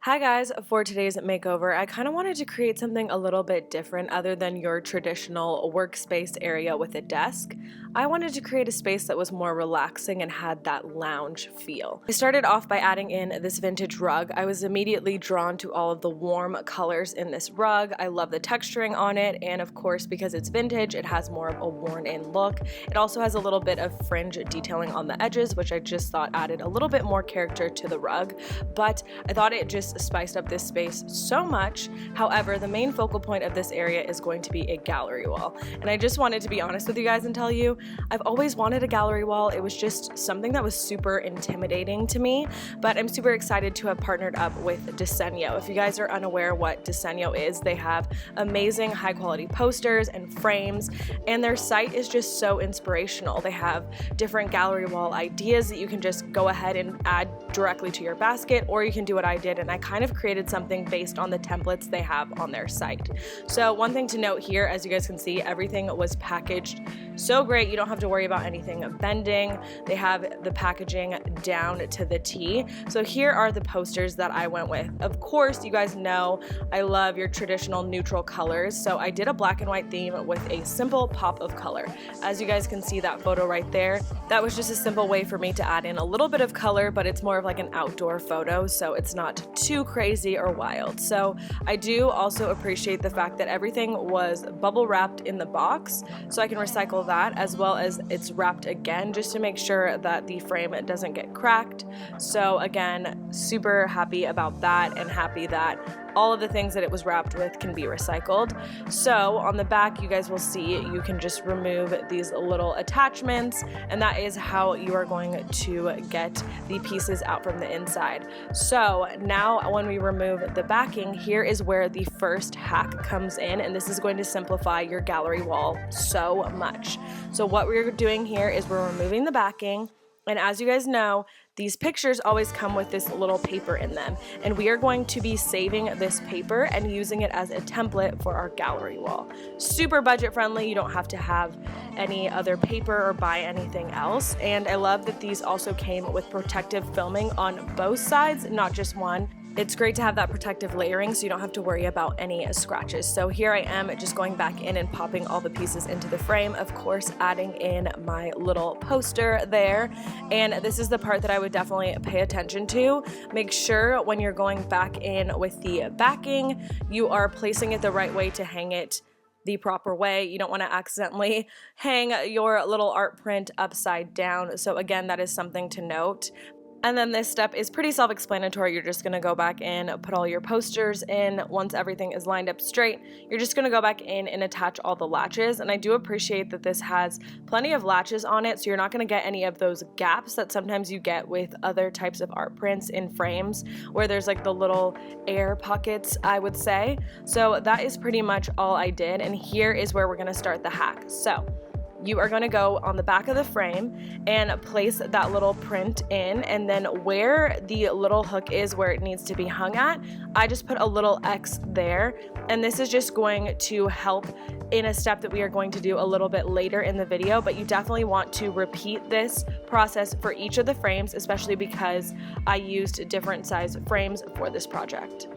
Hi guys, for today's makeover, I kind of wanted to create something a little bit different other than your traditional workspace area with a desk. I wanted to create a space that was more relaxing and had that lounge feel. I started off by adding in this vintage rug. I was immediately drawn to all of the warm colors in this rug. I love the texturing on it, and of course because it's vintage, it has more of a worn-in look. It also has a little bit of fringe detailing on the edges, which I just thought added a little bit more character to the rug, but I thought it just spiced up this space so much. However, the main focal point of this area is going to be a gallery wall, and I just wanted to be honest with you guys and tell you I've always wanted a gallery wall. It was just something that was super intimidating to me, but I'm super excited to have partnered up with Disenyo. If you guys are unaware what Disenyo is, they have amazing high quality posters and frames, and their site is just so inspirational. They have different gallery wall ideas that you can just go ahead and add directly to your basket, or you can do what I did and I kind of created something based on the templates they have on their site. So one thing to note here, as you guys can see, everything was packaged so great. You don't have to worry about anything bending. They have the packaging down to the T. So here are the posters that I went with. Of course, you guys know I love your traditional neutral colors, so I did a black and white theme with a simple pop of color. As you guys can see that photo right there, that was just a simple way for me to add in a little bit of color, but it's more of like an outdoor photo, so it's not too crazy or wild. So I do also appreciate the fact that everything was bubble wrapped in the box, so I can recycle that, as well as it's wrapped again just to make sure that the frame doesn't get cracked. So again, super happy about that and happy that all of the things that it was wrapped with can be recycled. So on the back, you guys will see you can just remove these little attachments, and that is how you are going to get the pieces out from the inside. So now when we remove the backing, here is where the first hack comes in, and this is going to simplify your gallery wall so much. So what we're doing here is we're removing the backing, and as you guys know, these pictures always come with this little paper in them, and we are going to be saving this paper and using it as a template for our gallery wall. Super budget friendly, you don't have to have any other paper or buy anything else, and I love that these also came with protective filming on both sides, not just one. It's great to have that protective layering so you don't have to worry about any scratches. So here I am just going back in and popping all the pieces into the frame, of course adding in my little poster there. And this is the part that I would definitely pay attention to. Make sure when you're going back in with the backing, you are placing it the right way to hang it the proper way. You don't want to accidentally hang your little art print upside down. So again, that is something to note. And then this step is pretty self-explanatory. You're just going to go back in, put all your posters in. Once everything is lined up straight, you're just going to go back in and attach all the latches. And I do appreciate that this has plenty of latches on it, so you're not going to get any of those gaps that sometimes you get with other types of art prints in frames, where there's like the little air pockets, I would say. So that is pretty much all I did, and here is where we're going to start the hack. So you are going to go on the back of the frame and place that little print in, and then where the little hook is where it needs to be hung at, I just put a little X there, and this is just going to help in a step that we are going to do a little bit later in the video, but you definitely want to repeat this process for each of the frames, especially because I used different size frames for this project.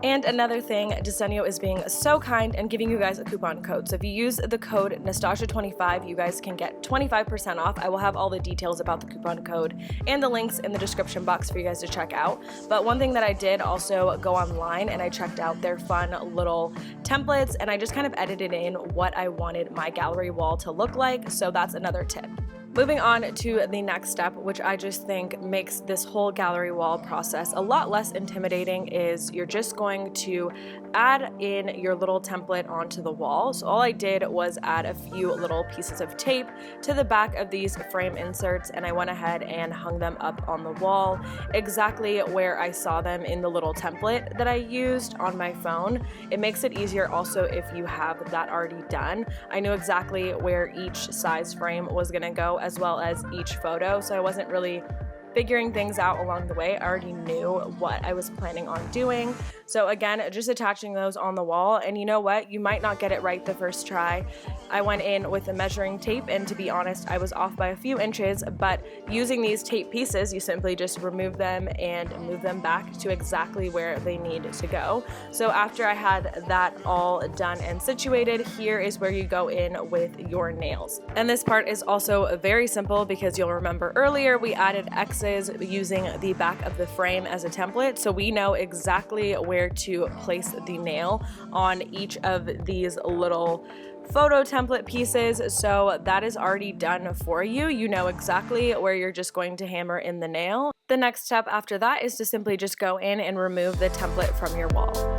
And another thing, Disenyo is being so kind and giving you guys a coupon code. So if you use the code Nastazsa25, you guys can get 25% off. I will have all the details about the coupon code and the links in the description box for you guys to check out. But one thing that I did also go online and I checked out their fun little templates, and I just kind of edited in what I wanted my gallery wall to look like. So that's another tip. Moving on to the next step, which I just think makes this whole gallery wall process a lot less intimidating, is you're just going to add in your little template onto the wall. So all I did was add a few little pieces of tape to the back of these frame inserts, and I went ahead and hung them up on the wall exactly where I saw them in the little template that I used on my phone. It makes it easier also if you have that already done. I knew exactly where each size frame was going to go, as well as each photo, so I wasn't really figuring things out along the way. I already knew what I was planning on doing. So again, just attaching those on the wall, and you know what? You might not get it right the first try. I went in with a measuring tape, and to be honest, I was off by a few inches, but using these tape pieces, you simply just remove them and move them back to exactly where they need to go. So after I had that all done and situated, here is where you go in with your nails. And this part is also very simple because you'll remember earlier we added X's using the back of the frame as a template, so we know exactly where to place the nail on each of these little photo template pieces. So that is already done for you. You know exactly where you're just going to hammer in the nail. The next step after that is to simply just go in and remove the template from your wall.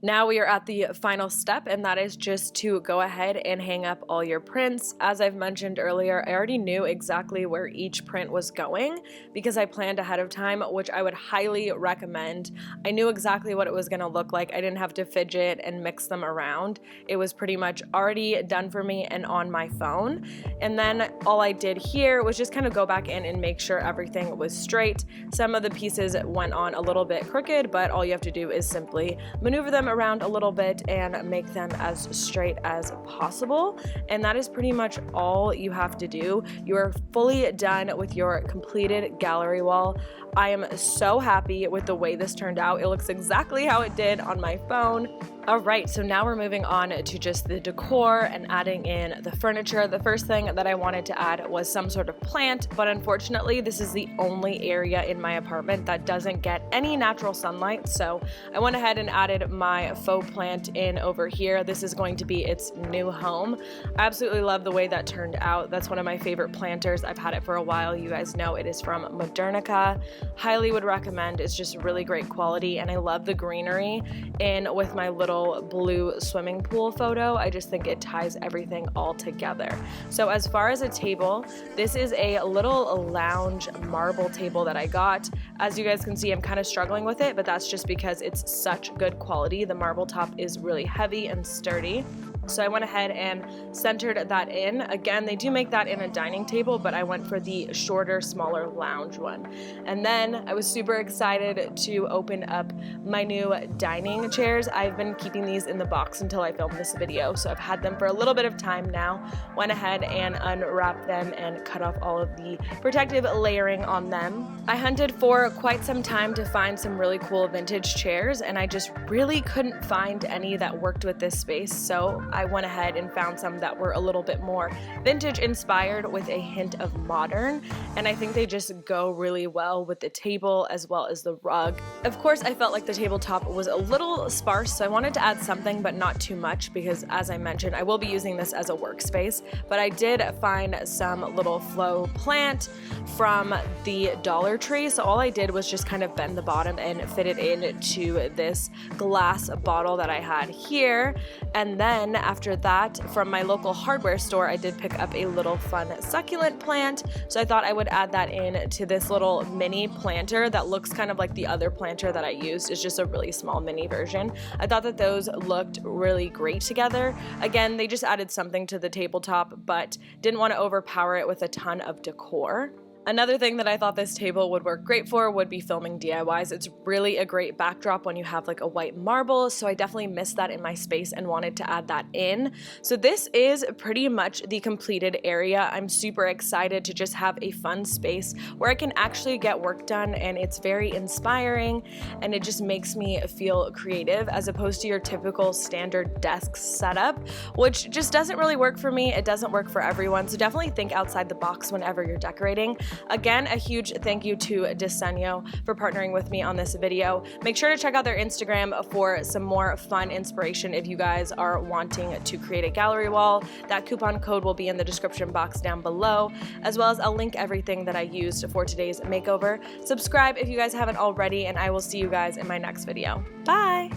Now we are at the final step, and that is just to go ahead and hang up all your prints. As I've mentioned earlier, I already knew exactly where each print was going because I planned ahead of time, which I would highly recommend. I knew exactly what it was going to look like. I didn't have to fidget and mix them around. It was pretty much already done for me and on my phone. And then all I did here was just kind of go back in and make sure everything was straight. Some of the pieces went on a little bit crooked, but all you have to do is simply maneuver them around a little bit and make them as straight as possible. And that is pretty much all you have to do. You are fully done with your completed gallery wall. I am so happy with the way this turned out. It looks exactly how it did on my phone. All right, so now we're moving on to just the decor and adding in the furniture. The first thing that I wanted to add was some sort of plant, but unfortunately this is the only area in my apartment that doesn't get any natural sunlight, so I went ahead and added my faux plant in over here. This is going to be its new home. I absolutely love the way that turned out. That's one of my favorite planters. I've had it for a while. You guys know it is from Modernica. Highly would recommend. It's just really great quality, and I love the greenery in with my little blue swimming pool photo. I just think it ties everything all together. So as far as a table, this is a little lounge marble table that I got. As you guys can see, I'm kind of struggling with it, but that's just because it's such good quality. The marble top is really heavy and sturdy. So I went ahead and centered that in. Again, they do make that in a dining table, but I went for the shorter, smaller lounge one. And then I was super excited to open up my new dining chairs. I've been keeping these in the box until I filmed this video, so I've had them for a little bit of time now. Went ahead and unwrapped them and cut off all of the protective layering on them. I hunted for quite some time to find some really cool vintage chairs, and I just really couldn't find any that worked with this space, so I went ahead and found some that were a little bit more vintage inspired with a hint of modern, and I think they just go really well with the table as well as the rug. Of course, I felt like the tabletop was a little sparse, so I wanted to add something but not too much because, as I mentioned, I will be using this as a workspace, but I did find some little faux plant from the Dollar Tree, so all I did was just kind of bend the bottom and fit it into this glass bottle that I had here. And then after that, from my local hardware store, I did pick up a little fun succulent plant, so I thought I would add that in to this little mini planter that looks kind of like the other planter that I used. It's just a really small mini version. I thought that those looked really great together. Again, they just added something to the tabletop, but didn't want to overpower it with a ton of decor. Another thing that I thought this table would work great for would be filming DIYs. It's really a great backdrop when you have like a white marble, so I definitely missed that in my space and wanted to add that in. So this is pretty much the completed area. I'm super excited to just have a fun space where I can actually get work done, and it's very inspiring and it just makes me feel creative as opposed to your typical standard desk setup, which just doesn't really work for me. It doesn't work for everyone, so definitely think outside the box whenever you're decorating. Again, a huge thank you to Decor for partnering with me on this video. Make sure to check out their Instagram for some more fun inspiration if you guys are wanting to create a gallery wall. That coupon code will be in the description box down below, as well as I'll link everything that I used for today's makeover. Subscribe if you guys haven't already, and I will see you guys in my next video. Bye!